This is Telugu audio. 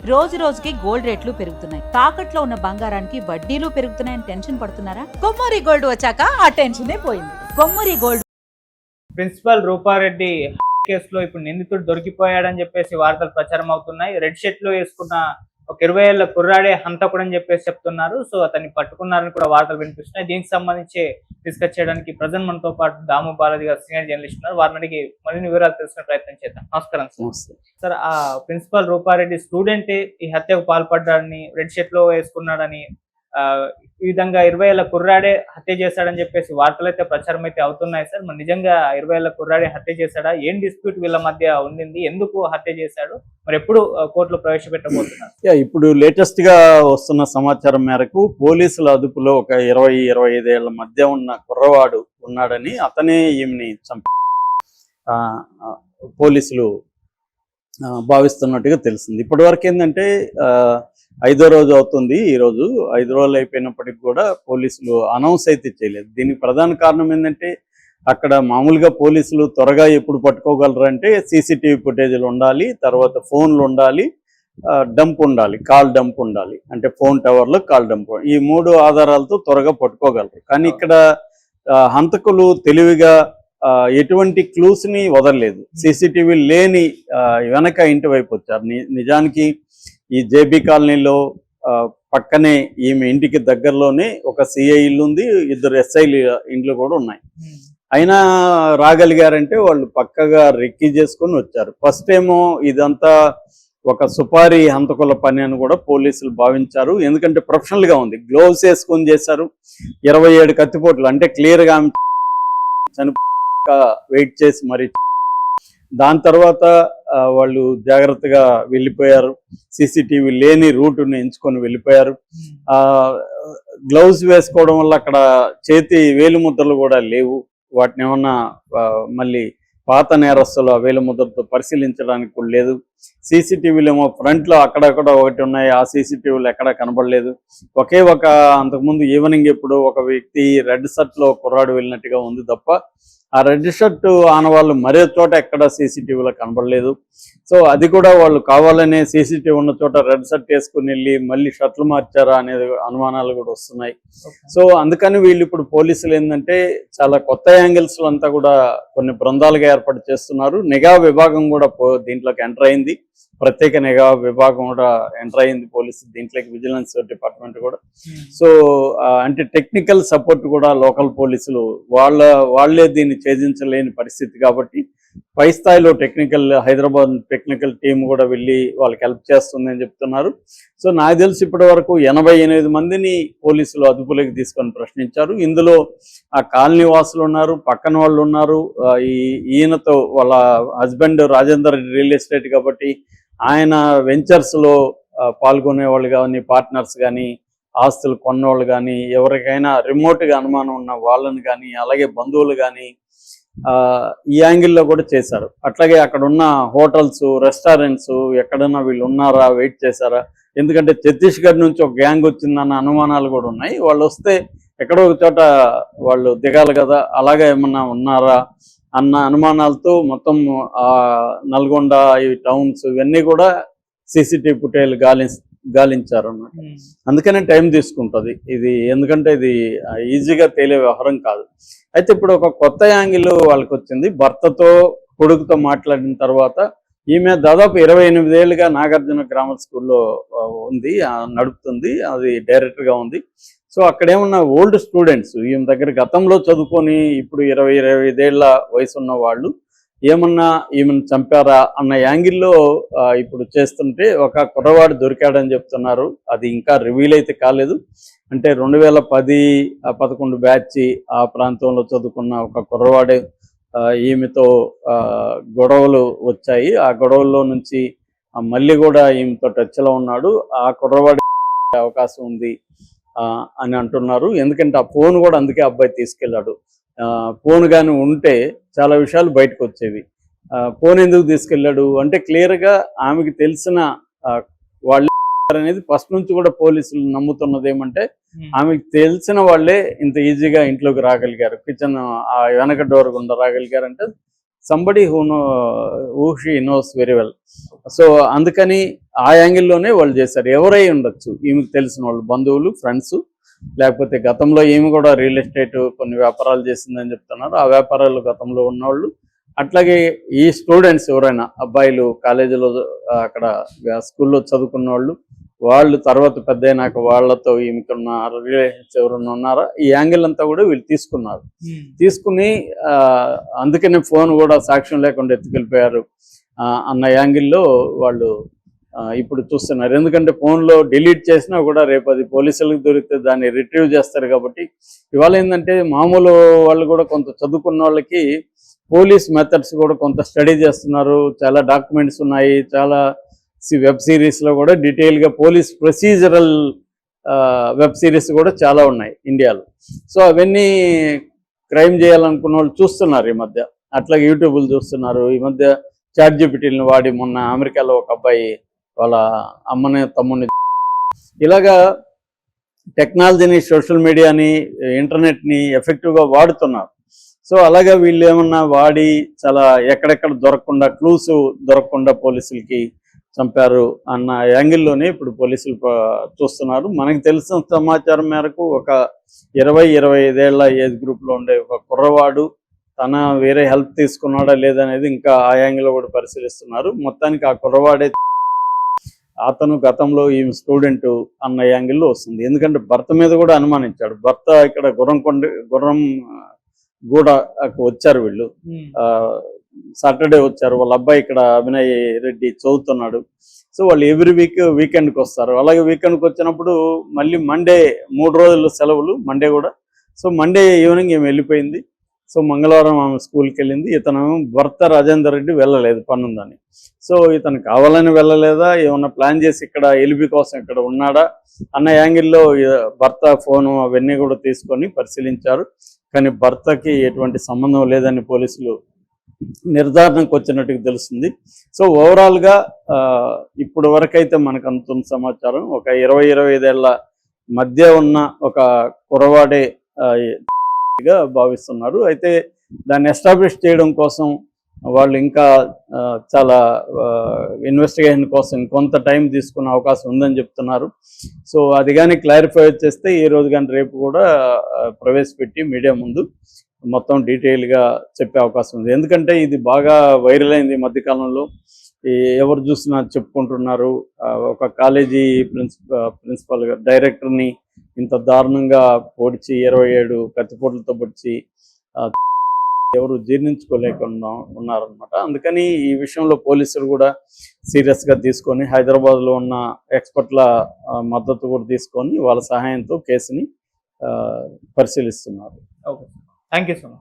రోజు రోజుకి గోల్డ్ రేట్లు పెరుగుతున్నాయి. తాకట్లో ఉన్న బంగారానికి వడ్డీలు పెరుగుతున్నాయని టెన్షన్ పడుతున్నారా? కొమ్మూరి గోల్డ్ వచ్చాక ఆ టెన్షనే పోయింది. కొమ్మూరి గోల్డ్. ప్రిన్సిపల్ రూపారెడ్డి కేసులో ఇప్పుడు నిందితుడు దొరికిపోయాడని చెప్పేసి వార్తలు ప్రచారం అవుతున్నాయి. రెడ్ షర్ట్ లో వేసుకున్న ఒక 20 ఏళ్ల కుర్రాడే హంతకుడు అని చెప్పేసి చెప్తున్నారు. సో అతన్ని పట్టుకున్నారని కూడా వార్తలు వినిపిస్తున్నాయి. దీనికి సంబంధించి డిస్కస్ చేయడానికి ప్రజెంట్ మనతో పాటు దాము బాలాజీ గారు సీనియర్ జర్నలిస్ట్ ఉన్నారు. వారిని అడిగి మరిన్ని వివరాలు తెలుసుకునే ప్రయత్నం చేద్దాం. నమస్కారం సార్. ఆ ప్రిన్సిపల్ రూపారెడ్డి స్టూడెంట్ ఈ హత్యకు పాల్పడ్డాడని, రెడ్ షర్ట్ లో వేసుకున్నాడని, ఈ విధంగా 20 ఏళ్ల కుర్రాడే హత్య చేశాడని చెప్పేసి వార్తలు అయితే ప్రచారం అయితే అవుతున్నాయి సార్. మరి నిజంగా 20 ఏళ్ల కుర్రాడే హత్య చేశాడా? ఏం డిస్ప్యూట్ వీళ్ళ మధ్య ఉండింది? ఎందుకు హత్య చేశాడు? మరి ఎప్పుడు కోర్టులో ప్రవేశపెట్టబోతున్నారు? ఇప్పుడు లేటెస్ట్ గా వస్తున్న సమాచారం మేరకు పోలీసుల అదుపులో ఒక 20-25 ఏళ్ల మధ్య ఉన్న కుర్రవాడు ఉన్నాడని, అతనే ఈమెని పోలీసులు భావిస్తున్నట్టుగా తెలిసింది. ఇప్పటి వరకు ఏంటంటే 5వ రోజు అవుతుంది. ఈరోజు 5 రోజులు అయిపోయినప్పటికీ కూడా పోలీసులు అనౌన్స్ అయితే చేయలేదు. దీనికి ప్రధాన కారణం ఏంటంటే, అక్కడ మామూలుగా పోలీసులు త్వరగా ఎప్పుడు పట్టుకోగలరు అంటే సీసీటీవీ ఫుటేజ్లు ఉండాలి, తర్వాత ఫోన్లు ఉండాలి, డంప్ ఉండాలి, కాల్ డంప్ ఉండాలి. అంటే ఫోన్ టవర్లో కాల్ డంప్, ఈ 3 ఆధారాలతో త్వరగా పట్టుకోగలరు. కానీ ఇక్కడ హంతకులు తెలివిగా ఎటువంటి క్లూస్ ని వదలలేదు. సీసీటీవీ లేని వెనక ఇంటి వైపు వచ్చారు. నిజానికి ఈ జేబీ కాలనీలో పక్కనే ఈమె ఇంటికి దగ్గరలోనే ఒక సిఐ ఇల్లు ఉంది, 2 ఎస్ఐలు ఇండ్లు కూడా ఉన్నాయి. అయినా రాగలిగారంటే వాళ్ళు పక్కగా రెక్కీ చేసుకొని వచ్చారు. ఫస్ట్ ఏమో ఇదంతా ఒక సుపారీ హంతకుల పని అని కూడా పోలీసులు భావించారు. ఎందుకంటే ప్రొఫెషనల్ గా ఉంది, గ్లోవ్స్ వేసుకొని చేశారు. 27 కత్తిపోట్లు, అంటే క్లియర్ గా చనిపో వెయిట్ చేసి మరి దాని తర్వాత వాళ్ళు జాగ్రత్తగా వెళ్ళిపోయారు. సీసీటీవీ లేని రూటుని ఎంచుకొని వెళ్ళిపోయారు. గ్లౌజ్ వేసుకోవడం వల్ల అక్కడ చేతి వేలిముద్రలు కూడా లేవు. వాటిని ఏమన్నా మళ్ళీ పాత నేరస్తులు ఆ వేలిముద్రతో పరిశీలించడానికి కూడా లేదు. సీసీటీవీలు ఏమో ఫ్రంట్లో అక్కడక్కడ ఒకటి ఉన్నాయి, ఆ సీసీటీవీలు ఎక్కడా కనబడలేదు. అంతకుముందు ఈవినింగ్ ఎప్పుడు ఒక వ్యక్తి రెడ్ షర్ట్లో కుర్రాడు వెళ్ళినట్టుగా ఉంది తప్ప ఆ రెడ్ షర్ట్ ఆనవాళ్ళు మరే చోట ఎక్కడ సీసీటీవీలో కనబడలేదు. సో అది కూడా వాళ్ళు కావాలనే సీసీటీవీ ఉన్న చోట రెడ్ షర్ట్ వేసుకుని వెళ్ళి మళ్ళీ షర్ట్లు మార్చారా అనేది అనుమానాలు కూడా వస్తున్నాయి. సో అందుకని వీళ్ళు ఇప్పుడు పోలీసులు ఏంటంటే చాలా కొత్త యాంగిల్స్ అంతా కూడా కొన్ని బృందాలుగా ఏర్పాటు చేస్తున్నారు. నిఘా విభాగం కూడా దీంట్లోకి ఎంటర్ అయింది. ప్రత్యేక నిఘా విభాగం కూడా ఎంటర్ అయింది పోలీసు దీంట్లోకి, విజిలెన్స్ డిపార్ట్మెంట్ కూడా. సో అంటే టెక్నికల్ సపోర్ట్ కూడా లోకల్ పోలీసులు వాళ్లే దీన్ని ఛేదించలేని పరిస్థితి కాబట్టి పై స్థాయిలో హైదరాబాద్ టెక్నికల్ టీం కూడా వెళ్ళి వాళ్ళకి హెల్ప్ చేస్తుందని చెప్తున్నారు. సో నాకు తెలిసి ఇప్పటి వరకు 88 మందిని పోలీసులు అదుపులోకి తీసుకొని ప్రశ్నించారు. ఇందులో ఆ కాలనీ వాసులు ఉన్నారు, పక్కన వాళ్ళు ఉన్నారు. ఈయనతో వాళ్ళ హస్బెండ్ రాజేందర్ రియల్ ఎస్టేట్ కాబట్టి ఆయన వెంచర్స్ లో పాల్గొనే వాళ్ళు కానీ, పార్ట్నర్స్ కానీ, ఆస్తులు కొన్నవాళ్ళు కానీ, ఎవరికైనా రిమోట్ గా అనుమానం ఉన్న వాళ్ళని కానీ, అలాగే బంధువులు కానీ ఈ యాంగిల్లో కూడా చేశారు. అట్లాగే అక్కడ ఉన్న హోటల్స్, రెస్టారెంట్స్ ఎక్కడన్నా వీళ్ళు ఉన్నారా, వెయిట్ చేశారా, ఎందుకంటే ఛత్తీస్గఢ్ నుంచి ఒక గ్యాంగ్ వచ్చిందన్న అనుమానాలు కూడా ఉన్నాయి. వాళ్ళు వస్తే ఎక్కడో ఒక చోట వాళ్ళు దిగాలి కదా, అలాగే ఏమన్నా ఉన్నారా అన్న అనుమానాలతో మొత్తం నల్గొండ ఈ టౌన్స్ ఇవన్నీ కూడా సీసీటీవీ ఫుటేజ్ గాలించారు అన్నమాట. అందుకనే టైం తీసుకుంటుంది ఇది, ఎందుకంటే ఇది ఈజీగా తేలే వ్యవహారం కాదు. అయితే ఇప్పుడు ఒక కొత్త యాంగిల్ వాళ్ళకి వచ్చింది. భర్తతో కొడుకుతో మాట్లాడిన తర్వాత ఈమె దాదాపు 28 ఏళ్ళుగా నాగార్జున గ్రామర్ స్కూల్లో ఉంది, నడుపుతుంది, అది డైరెక్టర్గా ఉంది. సో అక్కడేమన్నా ఓల్డ్ స్టూడెంట్స్ ఈమె దగ్గర గతంలో చదువుకొని ఇప్పుడు 20-25 ఏళ్ల వయసు ఉన్న వాళ్ళు ఏమన్నా ఈమెను చంపారా అన్న యాంగిల్లో ఇప్పుడు చేస్తుంటే ఒక కుర్రవాడు దొరికాడని చెప్తున్నారు. అది ఇంకా రివీల్ అయితే కాలేదు. అంటే 2010-11 బ్యాచ్ ఆ ప్రాంతంలో చదువుకున్న ఒక కుర్రవాడే ఈమెతో గొడవలు వచ్చాయి. ఆ గొడవల్లో నుంచి మళ్ళీ కూడా ఈమెతో టచ్లో ఉన్నాడు. ఆ కుర్రవాడి అవకాశం ఉంది అని అంటున్నారు. ఎందుకంటే ఆ ఫోన్ కూడా అందుకే అబ్బాయి తీసుకెళ్ళాడు. ఫోన్ కానీ ఉంటే చాలా విషయాలు బయటకు వచ్చేవి. ఫోన్ ఎందుకు తీసుకెళ్ళాడు అంటే క్లియర్గా ఆమెకి తెలిసిన వాళ్ళే అనేది ఫస్ట్ నుంచి కూడా పోలీసులు నమ్ముతున్నది ఏమంటే, ఆమెకు తెలిసిన వాళ్ళే ఇంత ఈజీగా ఇంట్లోకి రాగలిగారు, కిచెన్ ఆ వెనక డోర్ గుండా రాగలిగారంటే somebody who she knows very well. So అందుకని ఆ యాంగిల్లోనే వాళ్ళు చేశారు. ఎవరై ఉండొచ్చు, ఈమెకు తెలిసిన వాళ్ళు, బంధువులు, ఫ్రెండ్స్, లేకపోతే గతంలో ఈమె కూడా రియల్ ఎస్టేట్ కొన్ని వ్యాపారాలు చేసిందని చెప్తున్నారు. ఆ వ్యాపారాలు గతంలో ఉన్నవాళ్ళు, అట్లాగే ఈ స్టూడెంట్స్ ఎవరైనా అబ్బాయిలు కాలేజీలో అక్కడ స్కూల్లో చదువుకున్న వాళ్ళు తర్వాత పెద్ద అయినాక వాళ్ళతో ఈమెకున్న రిలేషన్స్ ఎవరైనా ఉన్నారా, ఈ యాంగిల్ అంతా కూడా వీళ్ళు తీసుకున్నారు. తీసుకుని అందుకనే ఫోన్ కూడా సాక్ష్యం లేకుండా ఎత్తుకెళ్ళిపోయారు అన్న యాంగిల్లో వాళ్ళు ఇప్పుడు చూస్తున్నారు. ఎందుకంటే ఫోన్లో డిలీట్ చేసినా కూడా రేపు అది పోలీసులకు దొరికితే దాన్ని రిట్రీవ్ చేస్తారు. కాబట్టి ఇవాళ ఏంటంటే మామూలు వాళ్ళు కూడా కొంత చదువుకున్న వాళ్ళకి పోలీస్ మెథడ్స్ కూడా కొంత స్టడీ చేస్తున్నారు. చాలా డాక్యుమెంట్స్ ఉన్నాయి, చాలా వెబ్ సిరీస్లో కూడా డీటెయిల్గా పోలీస్ ప్రొసీజరల్ వెబ్ సిరీస్ కూడా చాలా ఉన్నాయి ఇండియాలో. సో అవన్నీ క్రైమ్ చేయాలనుకున్న వాళ్ళు చూస్తున్నారు ఈ మధ్య. అట్లాగే యూట్యూబ్లు చూస్తున్నారు. ఈ మధ్య ChatGPTని వాడి మొన్న అమెరికాలో ఒక అబ్బాయి వాళ్ళ అమ్మని తమ్ముని ఇలాగా టెక్నాలజీని, సోషల్ మీడియాని, ఇంటర్నెట్ని ఎఫెక్టివ్గా వాడుతున్నారు. సో అలాగే వీళ్ళు ఏమన్నా వాడి చాలా ఎక్కడెక్కడ దొరకకుండా, క్లూస్ దొరకకుండా పోలీసులకి చంపారు అన్న యాంగిల్లోనే ఇప్పుడు పోలీసులు చూస్తున్నారు. మనకు తెలిసిన సమాచారం మేరకు ఒక 20-25 ఏళ్ల ఏజ్ గ్రూప్లో ఉండే ఒక కుర్రవాడు తన వేరే హెల్ప్ తీసుకున్నాడా లేదనేది ఇంకా ఆ యాంగిల్లో కూడా పరిశీలిస్తున్నారు. మొత్తానికి ఆ కుర్రవాడే అతను గతంలో ఈ స్టూడెంట్ అన్న యాంగిల్లో వస్తుంది. ఎందుకంటే భర్త మీద కూడా అనుమానించాడు. భర్త ఇక్కడ గుర్రం గూడకు వచ్చారు వీళ్ళు, సాటర్డే వచ్చారు. వాళ్ళ అబ్బాయి ఇక్కడ అభినయ్ రెడ్డి చదువుతున్నాడు. సో వాళ్ళు ఎవ్రీ వీకెండ్కి వస్తారు. అలాగే వీకెండ్కి వచ్చినప్పుడు మళ్ళీ మండే 3 రోజులు సెలవులు, మండే కూడా. సో మండే ఈవినింగ్ ఏమి వెళ్ళిపోయింది. సో మంగళవారం ఆమె స్కూల్కి వెళ్ళింది. ఇతను భర్త రాజేందర్ రెడ్డి వెళ్ళలేదు, పనుందని. సో ఇతను కావాలని వెళ్ళలేదా, ఏమన్నా ప్లాన్ చేసి ఇక్కడ ఎలిబి కోసం ఇక్కడ ఉన్నాడా అన్న యాంగిల్లో భర్త ఫోను అవన్నీ కూడా తీసుకొని పరిశీలించారు. కానీ భర్తకి ఎటువంటి సంబంధం లేదని పోలీసులు నిర్ధారణకు వచ్చినట్టుగా తెలుస్తుంది. సో ఓవరాల్గా ఇప్పుడు వరకైతే మనకు అందుతున్న సమాచారం ఒక 20-25 ఏళ్ల మధ్య ఉన్న ఒక కురవాడే గా భావిస్తున్నారు. అయితే దాన్ని ఎస్టాబ్లిష్ చేయడం కోసం వాళ్ళు ఇంకా చాలా ఇన్వెస్టిగేషన్ కోసం కొంత టైం తీసుకునే అవకాశం ఉందని చెప్తున్నారు. సో అది కానీ క్లారిఫై చేస్తే ఈ రోజు కానీ రేపు కూడా ప్రవేశపెట్టి మీడియా ముందు మొత్తం డీటెయిల్గా చెప్పే అవకాశం ఉంది. ఎందుకంటే ఇది బాగా వైరల్ అయింది ఈ మధ్యకాలంలో. ఎవరు చూసినా చెప్పుకుంటున్నారు. ఒక కాలేజీ ప్రిన్సిపల్ డైరెక్టర్ని ఇంత దారుణంగా పొడిచి 27 కత్తిపోట్లతో పొడిచి ఎవరు జీర్ణించుకోలేకుండా ఉన్నారనమాట. అందుకని ఈ విషయంలో పోలీసులు కూడా సీరియస్గా తీసుకొని హైదరాబాద్లో ఉన్న ఎక్స్పర్ట్ల మద్దతు కూడా తీసుకొని వాళ్ళ సహాయంతో కేసుని పరిశీలిస్తున్నారు. Okay, thank you so much.